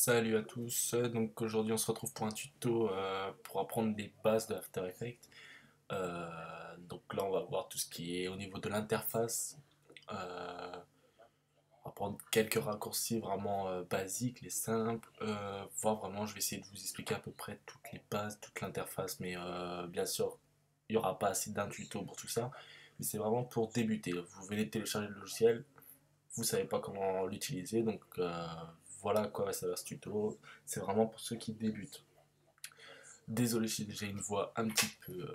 Salut à tous, donc aujourd'hui on se retrouve pour un tuto pour apprendre les bases de After Effects. Donc là on va voir tout ce qui est au niveau de l'interface. On va prendre quelques raccourcis vraiment basiques, les simples. Voir vraiment, je vais essayer de vous expliquer à peu près toutes les bases, toute l'interface, mais bien sûr il n'y aura pas assez d'un tuto pour tout ça. Mais c'est vraiment pour débuter. Vous venez de télécharger le logiciel, vous savez pas comment l'utiliser, donc voilà à quoi va servir ce tuto. C'est vraiment pour ceux qui débutent. Désolé si j'ai une voix un petit peu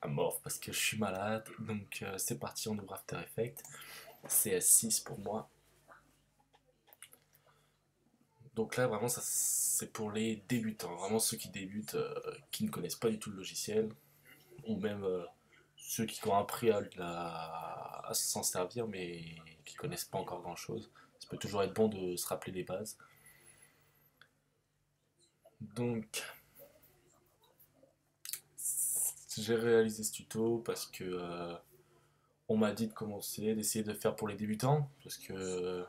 amorphe parce que je suis malade, donc c'est parti, on ouvre After Effects. CS6 pour moi. Donc là vraiment ça c'est pour les débutants, vraiment ceux qui débutent, qui ne connaissent pas du tout le logiciel, ou même ceux qui ont appris à s'en servir mais qui connaissent pas encore grand chose. Ça peut toujours être bon de se rappeler les bases. Donc j'ai réalisé ce tuto parce que on m'a dit de commencer, d'essayer de faire pour les débutants, parce que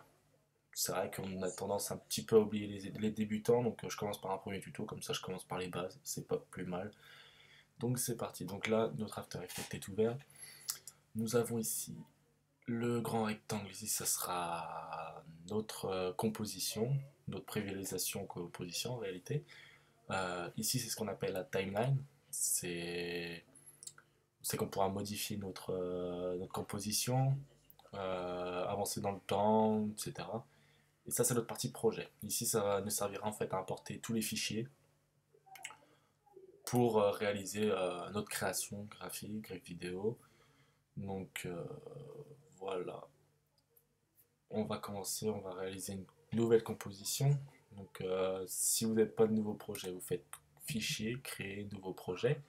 c'est vrai qu'on a tendance un petit peu à oublier les débutants, donc je commence par un premier tuto, comme ça je commence par les bases, c'est pas plus mal. Donc c'est parti, donc là notre After Effects est ouvert. Nous avons ici le grand rectangle, ici ça sera notre composition, notre prévisualisation composition en réalité. Ici c'est ce qu'on appelle la timeline, c'est qu'on pourra modifier notre composition, avancer dans le temps, etc. Et ça, c'est notre partie projet. Ici, ça nous servira en fait à importer tous les fichiers pour réaliser notre création graphique, vidéo. Donc voilà, on va commencer, on va réaliser une nouvelle composition. Donc si vous n'avez pas de nouveau projet, vous faites fichier, créer nouveau projet.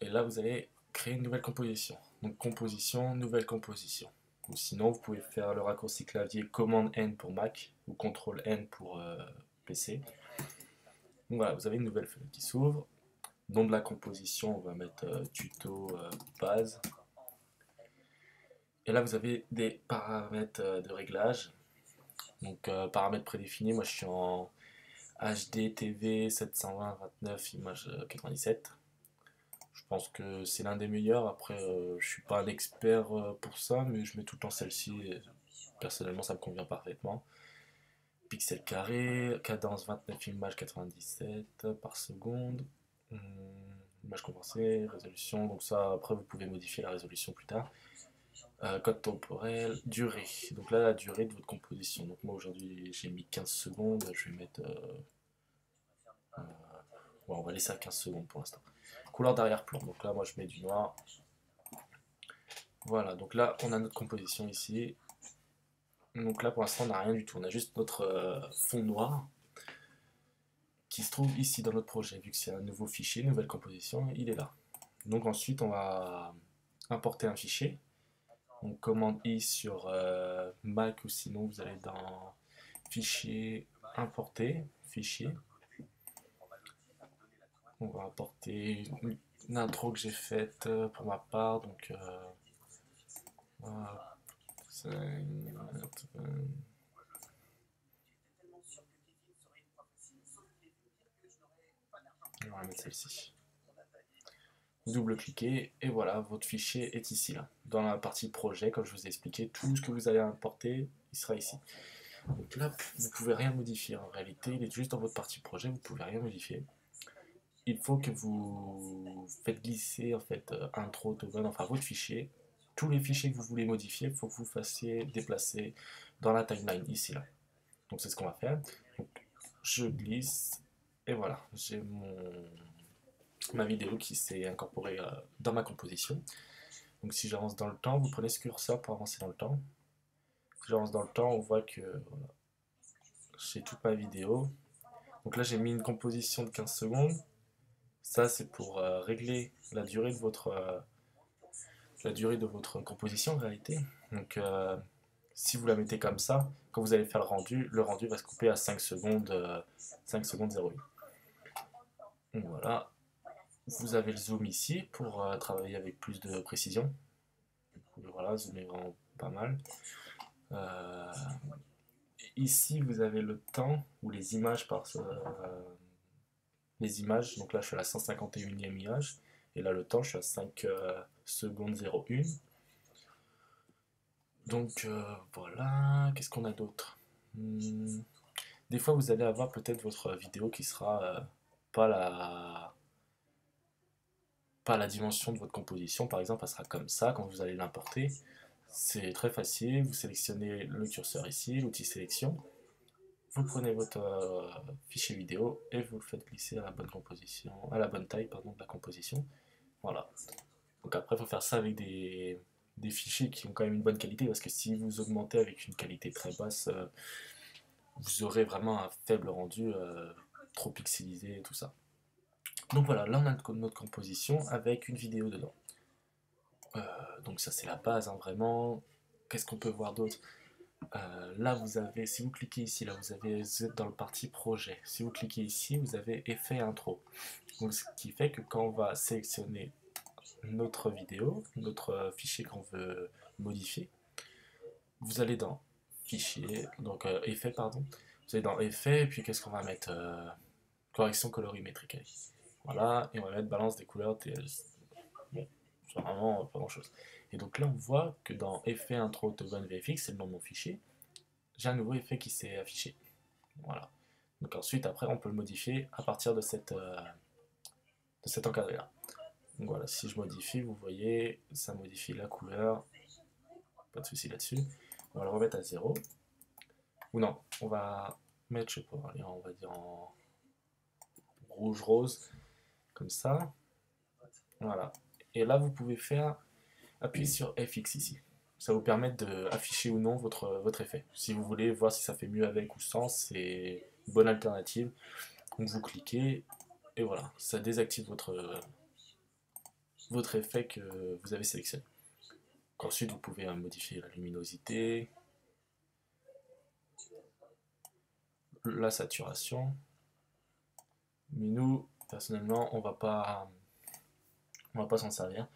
Et là, vous allez créer une nouvelle composition. Donc composition, nouvelle composition. Ou sinon, vous pouvez faire le raccourci clavier Command N pour Mac ou Ctrl N pour PC. Donc voilà, vous avez une nouvelle fenêtre qui s'ouvre. Nom de la composition, on va mettre tuto base. Et là, vous avez des paramètres de réglage. Donc paramètres prédéfinis, moi je suis en HD TV 720-29 image 97. Je pense que c'est l'un des meilleurs. Après, je suis pas un expert pour ça, mais je mets tout le temps celle-ci. Personnellement, ça me convient parfaitement. Pixels carrés, cadence 29 images 97 par seconde. Hum, Image condensée, résolution. Donc ça, après, vous pouvez modifier la résolution plus tard. Code temporel, durée. Donc là, la durée de votre composition. Donc moi, aujourd'hui, j'ai mis 15 secondes. Je vais mettre... ouais, on va laisser à 15 secondes pour l'instant. Couleur d'arrière-plan. Donc là, moi, je mets du noir. Voilà, donc là, on a notre composition ici. Donc là, pour l'instant, on n'a rien du tout. On a juste notre fond noir qui se trouve ici dans notre projet. Vu que c'est un nouveau fichier, nouvelle composition, il est là. Donc ensuite, on va importer un fichier. Donc commande I sur Mac ou sinon vous allez dans fichier, importer, fichier. On va importer une intro que j'ai faite pour ma part. Donc voilà, on va mettre celle-ci. Double-cliquez et voilà, votre fichier est ici là. Dans la partie projet, comme je vous ai expliqué, tout ce que vous allez importer, il sera ici. Donc là, vous pouvez rien modifier en réalité, il est juste dans votre partie projet, vous pouvez rien modifier. Il faut que vous faites glisser en fait intro, toggle, enfin votre fichier. Tous les fichiers que vous voulez modifier, il faut que vous fassiez déplacer dans la timeline ici là. Donc c'est ce qu'on va faire. Donc, je glisse et voilà, j'ai ma vidéo qui s'est incorporée dans ma composition. Donc si j'avance dans le temps, vous prenez ce curseur pour avancer dans le temps. Si j'avance dans le temps, on voit que voilà, j'ai toute ma vidéo. Donc là j'ai mis une composition de 15 secondes. Ça c'est pour régler la durée de votre composition en réalité. Donc si vous la mettez comme ça, quand vous allez faire le rendu va se couper à 5 secondes, 5 secondes 08. Donc voilà, vous avez le zoom ici pour travailler avec plus de précision. Voilà, zoomer vraiment pas mal. ici, vous avez le temps ou les images les images. Donc là, je suis à la 151e image. Et là, le temps, je suis à 5 secondes 01. Donc voilà, qu'est-ce qu'on a d'autre? Des fois, vous allez avoir peut-être votre vidéo qui sera pas la, pas la dimension de votre composition. Par exemple, elle sera comme ça quand vous allez l'importer. C'est très facile, vous sélectionnez le curseur ici, l'outil sélection. Vous prenez votre fichier vidéo et vous le faites glisser à la bonne composition, à la bonne taille pardon, de la composition. Voilà. Donc après, il faut faire ça avec des fichiers qui ont quand même une bonne qualité, parce que si vous augmentez avec une qualité très basse, vous aurez vraiment un faible rendu, trop pixelisé et tout ça. Donc voilà, là on a notre composition avec une vidéo dedans. Donc ça c'est la base, hein, vraiment. Qu'est-ce qu'on peut voir d'autre? Là vous avez, si vous cliquez ici, là vous êtes dans le parti projet. Si vous cliquez ici, vous avez effet intro. Donc ce qui fait que quand on va sélectionner notre vidéo, notre fichier qu'on veut modifier, vous allez dans fichier, donc effet pardon, vous allez dans effet, et puis qu'est-ce qu'on va mettre? Correction colorimétrique, allez. Voilà, et on va mettre balance des couleurs TLC. Bon, c'est vraiment pas grand chose. Et donc là on voit que dans effet intro Autobahn VFX, c'est le nom de mon fichier, j'ai un nouveau effet qui s'est affiché. Voilà. Donc ensuite après on peut le modifier à partir de cet encadré là. Donc voilà, si je modifie, vous voyez, ça modifie la couleur, pas de souci là-dessus. On va le remettre à 0. Ou non, on va mettre, je sais pas, allez, on va dire en rouge-rose, comme ça. Voilà. Et là, vous pouvez appuyer sur FX ici. Ça vous permet d'afficher ou non votre effet. Si vous voulez voir si ça fait mieux avec ou sans, c'est une bonne alternative. Donc vous cliquez, et voilà, ça désactive votre effet que vous avez sélectionné. Ensuite, vous pouvez modifier la luminosité, la saturation. Mais nous, personnellement, on va pas s'en servir.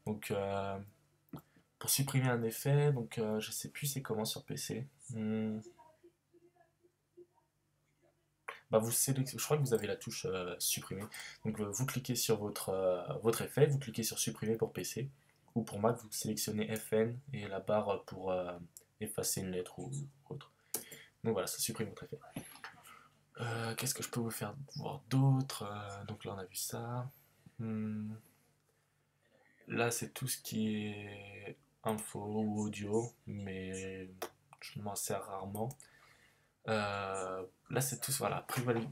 Donc, pour supprimer un effet, donc je sais plus c'est comment sur PC. Bah je crois que vous avez la touche supprimer. Donc vous cliquez sur votre effet, vous cliquez sur supprimer pour PC, ou pour Mac, vous sélectionnez FN et la barre pour effacer une lettre ou autre. Donc voilà, ça supprime votre effet. Qu'est-ce que je peux vous faire voir d'autre? Donc là on a vu ça. Là c'est tout ce qui est info ou audio, mais je m'en sers rarement. Là c'est tout, voilà,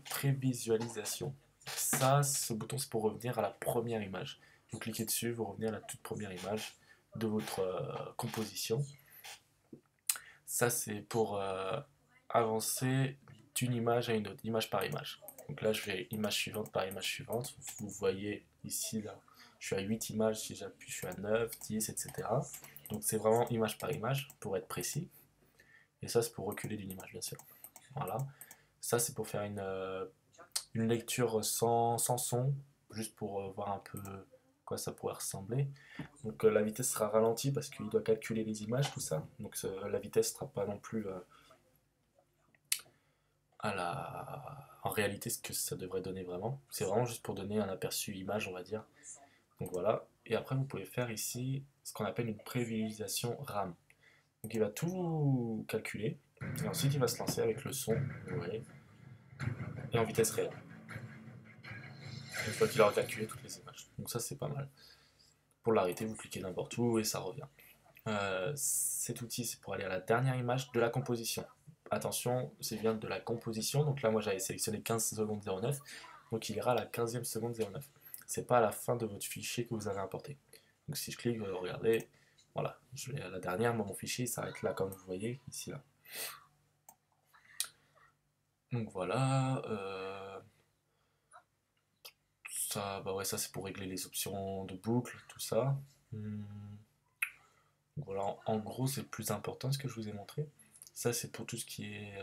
prévisualisation. Ça, ce bouton c'est pour revenir à la première image. Vous cliquez dessus, vous revenez à la toute première image de votre composition. Ça c'est pour avancer d'une image à une autre, image par image. Donc là, je vais image suivante par image suivante. Vous voyez ici, là, je suis à 8 images, si j'appuie, je suis à 9, 10, etc. Donc c'est vraiment image par image, pour être précis. Et ça, c'est pour reculer d'une image, bien sûr. Voilà. Ça, c'est pour faire une lecture sans son, juste pour voir un peu quoi ça pourrait ressembler. Donc la vitesse sera ralentie parce qu'il doit calculer les images, tout ça. Donc la vitesse ne sera pas non plus en réalité ce que ça devrait donner vraiment. C'est vraiment juste pour donner un aperçu image, on va dire. Donc voilà. Et après, vous pouvez faire ici ce qu'on appelle une prévisualisation RAM. Donc il va tout calculer. Et ensuite, il va se lancer avec le son, vous voyez, et en vitesse réelle. Une fois qu'il aura calculé toutes les images. Donc ça, c'est pas mal. Pour l'arrêter, vous cliquez n'importe où et ça revient. Cet outil, c'est pour aller à la dernière image de la composition. Attention, c'est bien de la composition. Donc là, moi, j'avais sélectionné 15 secondes 09. Donc il ira à la 15e seconde 09. C'est pas à la fin de votre fichier que vous avez importé. Donc si je clique, regardez, voilà, je vais à la dernière, mon fichier s'arrête là, comme vous voyez, ici, là. Donc voilà, ça, bah ouais, ça c'est pour régler les options de boucle, tout ça. Donc voilà, en gros, c'est le plus important ce que je vous ai montré. Ça, c'est pour tout ce qui est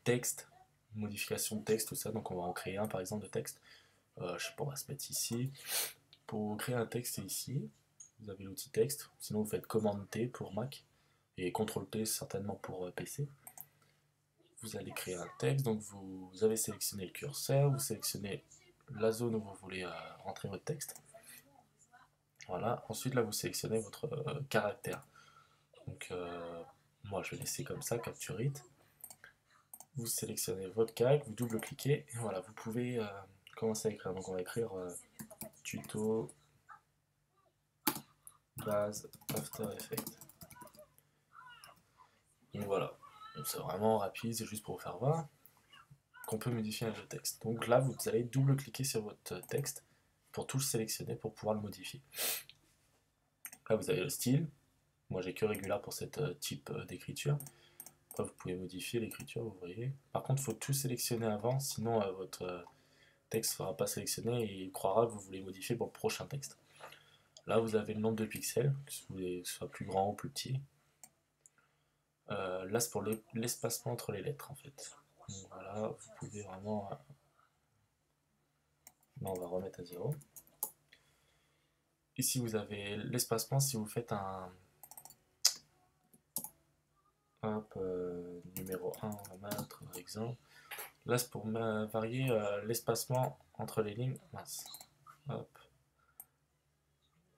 texte, modification de texte, tout ça. Donc on va en créer un, par exemple, de texte. Je sais pas, on va se mettre ici. Pour créer un texte, c'est ici. Vous avez l'outil texte. Sinon, vous faites commande T pour Mac. Et CTRL T, certainement, pour PC. vous allez créer un texte, donc vous avez sélectionné le curseur, vous sélectionnez la zone où vous voulez rentrer votre texte. Voilà, ensuite là vous sélectionnez votre caractère. Donc moi je vais laisser comme ça, capture it. Vous sélectionnez votre calque, vous double-cliquez, et voilà, vous pouvez commencer à écrire. Donc on va écrire tuto base After Effects. Donc voilà, c'est vraiment rapide, c'est juste pour vous faire voir qu'on peut modifier le texte. Donc là, vous allez double-cliquer sur votre texte pour tout le sélectionner pour pouvoir le modifier. Là, vous avez le style. Moi, j'ai que Regular pour cette type d'écriture. Après, vous pouvez modifier l'écriture, vous voyez. Par contre, il faut tout sélectionner avant, sinon votre texte ne sera pas sélectionné et il croira que vous voulez modifier pour le prochain texte. Là, vous avez le nombre de pixels, que vous voulez que ce soit plus grand ou plus petit. Là, c'est pour l'espacement entre les lettres, en fait. Donc voilà, vous pouvez vraiment... Là, on va remettre à 0. Ici, vous avez l'espacement si vous faites un... Hop, numéro 1, on va mettre exemple. Là, c'est pour varier l'espacement entre les lignes. Mince. Hop.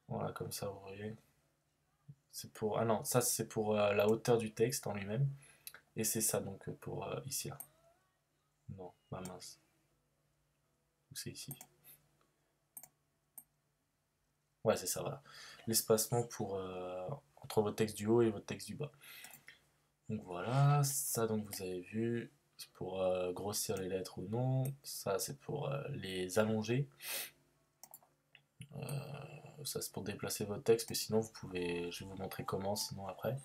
Voilà, comme ça, vous voyez. C'est pour... Ah non, ça, c'est pour la hauteur du texte en lui-même. Et c'est ça, donc, pour ici, là. Non, bah mince. Donc, c'est ici. Ouais, c'est ça, voilà. L'espacement pour entre votre texte du haut et votre texte du bas. Donc voilà, ça donc vous avez vu, c'est pour grossir les lettres ou non. Ça c'est pour les allonger. Ça c'est pour déplacer votre texte, mais sinon vous pouvez, je vais vous montrer comment sinon après.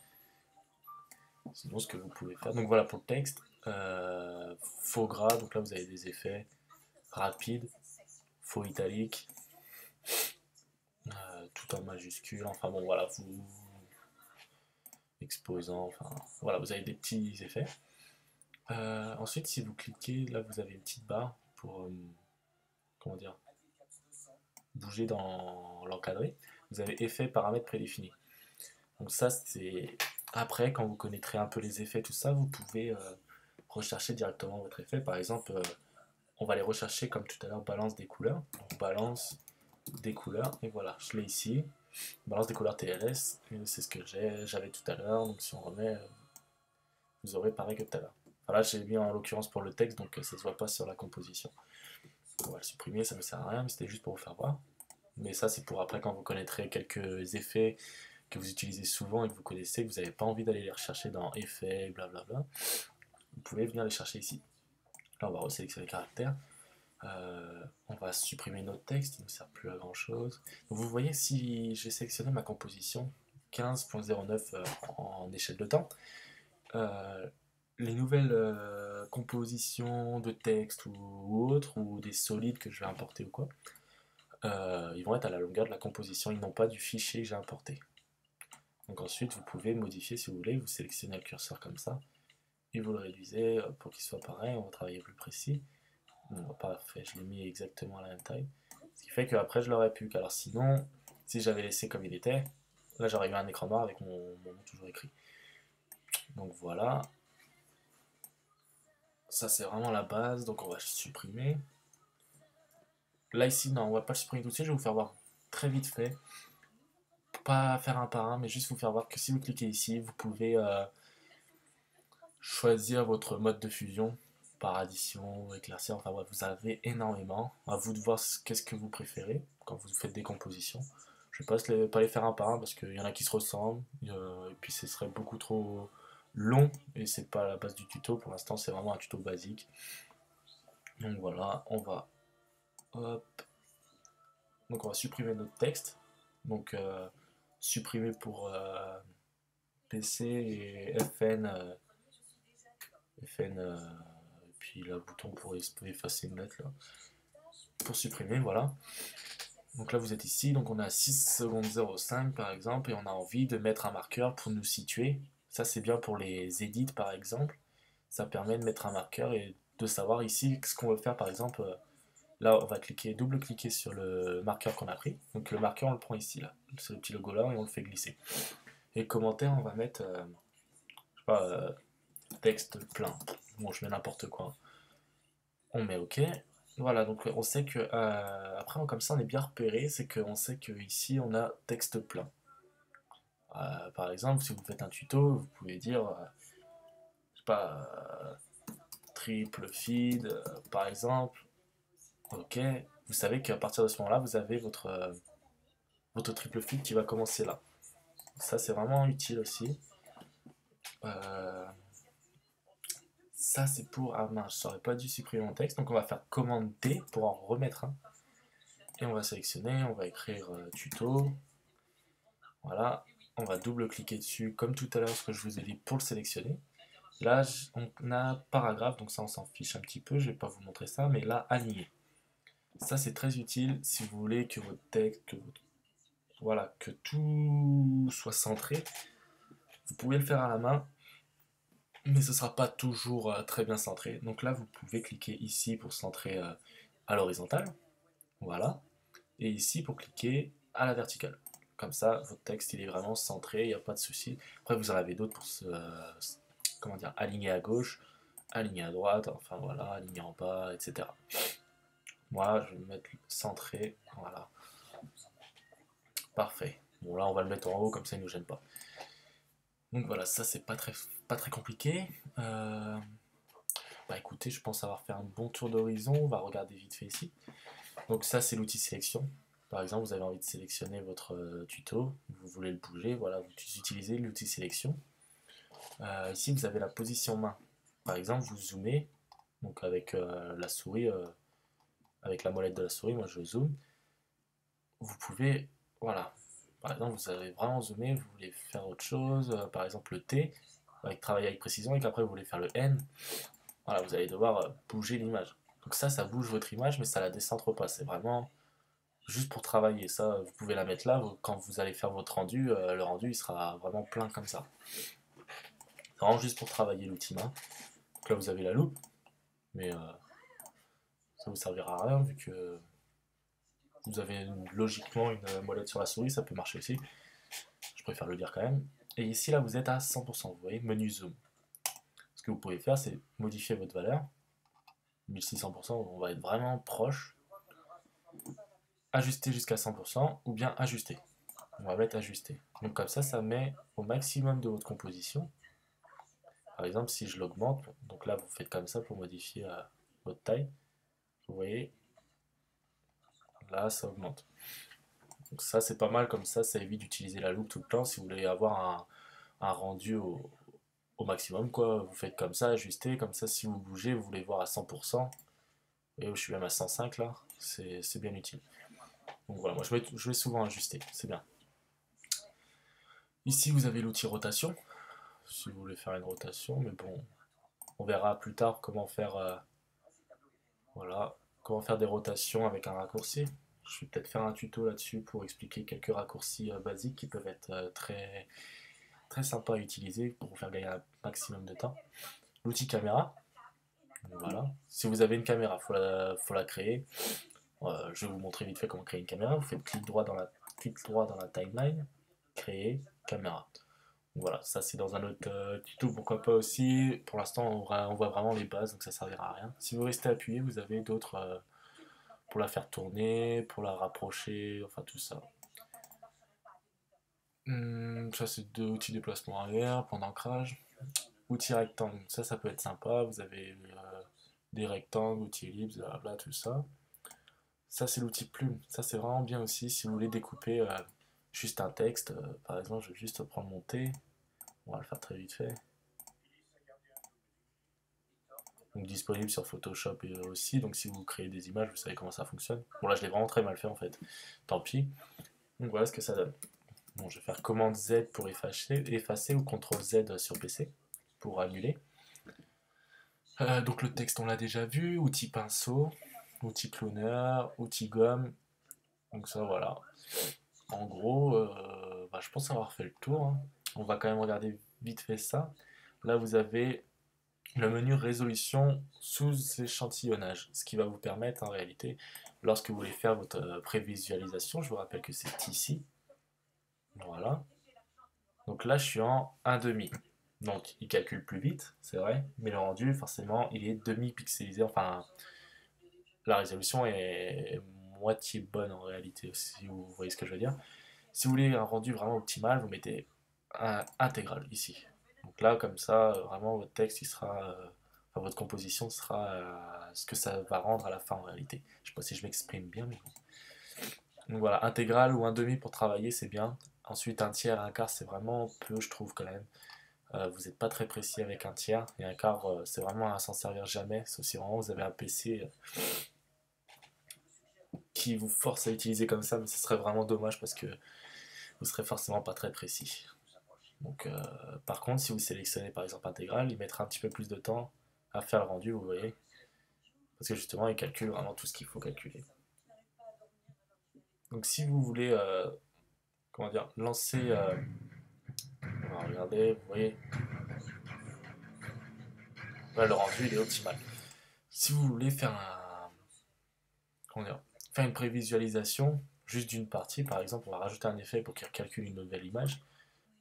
Sinon ce que vous pouvez faire. Donc voilà pour le texte. Faux gras, donc là vous avez des effets rapides, faux italique, tout en majuscule, enfin bon voilà, vous exposant, enfin voilà, vous avez des petits effets. Ensuite, si vous cliquez, là vous avez une petite barre pour comment dire, bouger dans l'encadré. Vous avez effet paramètres prédéfinis. Donc ça c'est après quand vous connaîtrez un peu les effets, tout ça, vous pouvez rechercher directement votre effet. Par exemple, on va les rechercher comme tout à l'heure, balance des couleurs. Donc, balance des couleurs, et voilà, je l'ai ici. Balance des couleurs TLS, c'est ce que j'avais tout à l'heure. Donc si on remet, vous aurez pareil que tout à l'heure. Voilà, j'ai mis en l'occurrence pour le texte, donc ça ne se voit pas sur la composition. On va le supprimer, ça ne me sert à rien, mais c'était juste pour vous faire voir. Mais ça, c'est pour après quand vous connaîtrez quelques effets que vous utilisez souvent et que vous connaissez, que vous n'avez pas envie d'aller les rechercher dans effets, blablabla. Vous pouvez venir les chercher ici. Là, on va resélectionner les caractères. On va supprimer notre texte, il ne sert plus à grand chose. Donc vous voyez, si j'ai sélectionné ma composition 15.09 en échelle de temps, les nouvelles compositions de texte ou autres, ou des solides que je vais importer ou quoi, ils vont être à la longueur de la composition, ils n'ont pas du fichier que j'ai importé. Donc ensuite, vous pouvez modifier si vous voulez, vous sélectionnez le curseur comme ça, et vous le réduisez pour qu'il soit pareil, on va travailler plus précis. Bon, parfait, je l'ai mis exactement à la même taille. Ce qui fait qu'après, je l'aurais pu. Alors sinon, si j'avais laissé comme il était, là j'aurais eu un écran noir avec mon nom toujours écrit. Donc voilà. Ça c'est vraiment la base, donc on va supprimer. Là ici, non, on va pas le supprimer tout de suite, je vais vous faire voir très vite fait. Pas faire un par un, mais juste vous faire voir que si vous cliquez ici, vous pouvez choisir votre mode de fusion par addition, éclaircir, enfin bref, vous avez énormément. À vous de voir qu'est-ce que vous préférez quand vous faites des compositions. Je ne vais pas les faire un par un parce qu'il y en a qui se ressemblent, et puis ce serait beaucoup trop long et c'est pas la base du tuto. Pour l'instant, c'est vraiment un tuto basique. Donc voilà, on va hop. Donc on va supprimer notre texte. Donc supprimer pour PC et FN. FN et puis le bouton pour effacer une lettre là. Pour supprimer, voilà. Donc là vous êtes ici, donc on a 6 secondes 05 par exemple, et on a envie de mettre un marqueur pour nous situer. Ça c'est bien pour les edits par exemple. Ça permet de mettre un marqueur et de savoir ici ce qu'on veut faire par exemple. Là on va cliquer, double-cliquer sur le marqueur qu'on a pris. Donc le marqueur on le prend ici là. C'est le petit logo là et on le fait glisser. Et commentaire on va mettre, je sais pas, texte plein. Bon, je mets n'importe quoi. On met OK. Voilà, donc on sait que après comme ça on est bien repéré, c'est qu'on sait que ici on a texte plein. Par exemple, si vous faites un tuto, vous pouvez dire, je sais pas, triple feed, par exemple. OK. Vous savez qu'à partir de ce moment-là, vous avez votre triple feed qui va commencer là. Ça, c'est vraiment utile aussi. Euh, Ça, c'est pour... Ah mince, j'aurais pas dû supprimer mon texte. Donc, on va faire commande D pour en remettre un. Et on va sélectionner, on va écrire tuto. Voilà. On va double-cliquer dessus, comme tout à l'heure, ce que je vous ai dit pour le sélectionner. Là, on a paragraphe, donc ça, on s'en fiche un petit peu. Je vais pas vous montrer ça, mais là, aligné. Ça, c'est très utile si vous voulez que votre texte, voilà, que tout soit centré. Vous pouvez le faire à la main, mais ce ne sera pas toujours très bien centré. Donc là, vous pouvez cliquer ici pour centrer à l'horizontale, voilà, et ici pour cliquer à la verticale. Comme ça, votre texte il est vraiment centré, il n'y a pas de souci. Après, vous en avez d'autres pour comment dire, aligner à gauche, aligner à droite, enfin voilà, aligner en bas, etc. Moi, je vais mettre centré, voilà, parfait. Bon là, on va le mettre en haut, comme ça, il ne nous gêne pas. Donc voilà, ça c'est pas très compliqué. Bah écoutez, je pense avoir fait un bon tour d'horizon. On va regarder vite fait ici. Donc ça c'est l'outil sélection. Par exemple, vous avez envie de sélectionner votre tuto, vous voulez le bouger, voilà, vous utilisez l'outil sélection. Ici vous avez la position main. Par exemple, vous zoomez, donc avec la souris, avec la molette de la souris, moi je zoome. Vous pouvez, voilà, par exemple vous avez vraiment zoomé, vous voulez faire autre chose, par exemple le T, avec travailler avec précision, et qu'après vous voulez faire le N. Voilà, vous allez devoir bouger l'image. Donc ça bouge votre image, mais ça la décentre pas. C'est vraiment juste pour travailler. Ça, vous pouvez la mettre là. Quand vous allez faire votre rendu, le rendu, il sera vraiment plein comme ça. C'est vraiment juste pour travailler l'outil main. Donc là, vous avez la loupe, mais ça vous servira à rien vu que vous avez logiquement une molette sur la souris. Ça peut marcher aussi. Je préfère le dire quand même. Et ici, là, vous êtes à 100%. Vous voyez, menu zoom. Ce que vous pouvez faire, c'est modifier votre valeur. 1600%, on va être vraiment proche. Ajuster jusqu'à 100% ou bien ajuster. On va mettre ajuster. Donc comme ça met au maximum de votre composition. Par exemple, si je l'augmente, donc là vous faites comme ça pour modifier votre taille. Vous voyez, là ça augmente. Donc ça c'est pas mal, comme ça évite d'utiliser la loupe tout le temps si vous voulez avoir un rendu au maximum, quoi. Vous faites comme ça, ajuster, comme ça si vous bougez, vous voulez voir à 100%. Et je suis même à 105 là, c'est bien utile. Donc voilà, moi je vais souvent ajuster, c'est bien. Ici vous avez l'outil rotation, si vous voulez faire une rotation, mais bon, on verra plus tard comment faire, voilà, comment faire des rotations avec un raccourci. Je vais peut-être faire un tuto là-dessus pour expliquer quelques raccourcis basiques qui peuvent être très, très sympas à utiliser pour vous faire gagner un maximum de temps. L'outil caméra, voilà. Si vous avez une caméra, faut la créer. Je vais vous montrer vite fait comment créer une caméra. Vous faites clic droit dans la timeline, créer caméra. Voilà, ça c'est dans un autre tuto, pourquoi pas aussi. Pour l'instant, on voit vraiment les bases, donc ça servira à rien. Si vous restez appuyé, vous avez d'autres pour la faire tourner, pour la rapprocher, enfin tout ça. Ça c'est deux outils déplacement arrière, point d'ancrage. Outil rectangle, ça peut être sympa. Vous avez des rectangles, outils ellipse, blabla, tout ça. Ça c'est l'outil plume, ça c'est vraiment bien aussi si vous voulez découper juste un texte. Par exemple, je vais juste prendre mon T, on va le faire très vite fait. Donc disponible sur Photoshop et aussi, donc si vous créez des images, vous savez comment ça fonctionne. Bon là je l'ai vraiment très mal fait en fait, tant pis. Donc voilà ce que ça donne. Bon, je vais faire commande Z pour effacer ou CTRL Z sur PC pour annuler. Donc le texte on l'a déjà vu, outil pinceau, outil cloner, outil gomme. Donc ça voilà. En gros, je pense avoir fait le tour, hein. On va quand même regarder vite fait ça. Là vous avez le menu résolution sous échantillonnage, ce qui va vous permettre en réalité, lorsque vous voulez faire votre prévisualisation, je vous rappelle que c'est ici. Voilà. Donc là je suis en 1,5. Donc il calcule plus vite, c'est vrai, mais le rendu, forcément, il est demi-pixelisé. Enfin, la résolution est moitié bonne en réalité, si vous voyez ce que je veux dire. Si vous voulez un rendu vraiment optimal, vous mettez un intégral ici. Donc là, comme ça, vraiment, votre texte, il sera, enfin, votre composition sera ce que ça va rendre à la fin en réalité. Je sais pas si je m'exprime bien, mais bon. Donc voilà, intégral ou un demi pour travailler, c'est bien. Ensuite, un tiers, un quart, c'est vraiment peu, je trouve quand même. Vous n'êtes pas très précis avec un tiers et un quart, c'est vraiment à s'en servir jamais, sauf si vraiment vous avez un PC qui vous force à utiliser comme ça, mais ce serait vraiment dommage parce que vous serez forcément pas très précis. Donc, par contre, si vous sélectionnez par exemple intégral, il mettra un petit peu plus de temps à faire le rendu, vous voyez, parce que justement, il calcule vraiment tout ce qu'il faut calculer. Donc, si vous voulez, comment dire, lancer, on va regarder, vous voyez, là, le rendu il est optimal. Si vous voulez faire comment dire, faire une prévisualisation juste d'une partie, par exemple, on va rajouter un effet pour qu'il calcule une nouvelle image.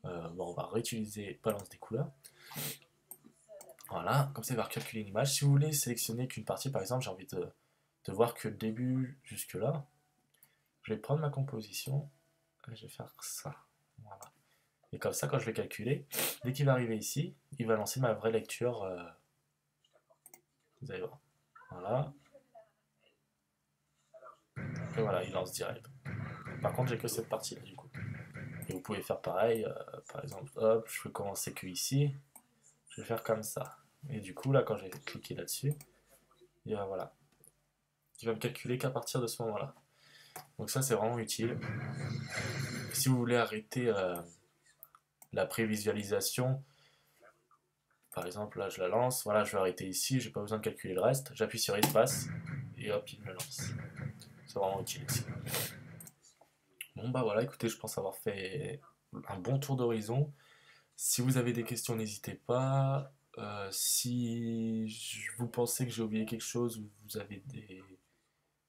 Bon, on va réutiliser balance des couleurs. Voilà, comme ça il va recalculer une image. Si vous voulez sélectionner qu'une partie, par exemple, j'ai envie de voir que le début jusque là, je vais prendre ma composition et je vais faire ça. Voilà. Et comme ça, quand je vais calculer, dès qu'il va arriver ici, il va lancer ma vraie lecture. Vous allez voir. Voilà. Et voilà, il lance direct. Par contre, j'ai que cette partie-là du coup. Et vous pouvez faire pareil. Par exemple, hop, je peux commencer que ici. Je vais faire comme ça. Et du coup, là, quand je vais cliquer là-dessus, voilà. Il va me calculer qu'à partir de ce moment-là. Donc ça, c'est vraiment utile. Si vous voulez arrêter la prévisualisation, par exemple, là, je la lance. Voilà, je vais arrêter ici. J'ai pas besoin de calculer le reste. J'appuie sur espace et hop, il me le lance. C'est vraiment utile ici. Bon, bah voilà, écoutez, je pense avoir fait un bon tour d'horizon. Si vous avez des questions, n'hésitez pas. Si vous pensez que j'ai oublié quelque chose ou vous avez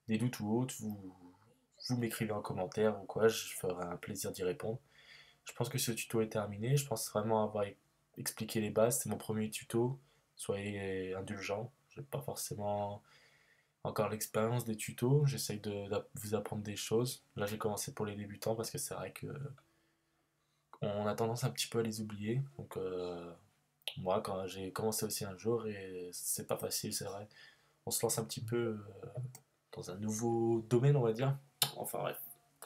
des doutes ou autres, vous m'écrivez en commentaire ou quoi, je ferai un plaisir d'y répondre. Je pense que ce tuto est terminé. Je pense vraiment avoir expliqué les bases. C'est mon premier tuto. Soyez indulgents. Je n'ai pas forcément encore l'expérience des tutos. J'essaye de vous apprendre des choses. Là, j'ai commencé pour les débutants parce que c'est vrai que on a tendance un petit peu à les oublier. Donc, moi, quand j'ai commencé aussi un jour, et c'est pas facile, c'est vrai. On se lance un petit peu dans un nouveau domaine, on va dire. Enfin, bref.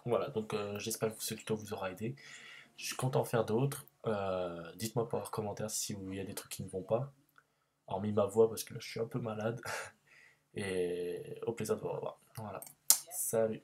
Voilà, donc j'espère que ce tuto vous aura aidé. Je suis content de faire d'autres. Dites-moi par commentaire si il y a des trucs qui ne vont pas. Hormis ma voix, parce que là, je suis un peu malade. Et au plaisir de vous revoir. Voilà. Salut.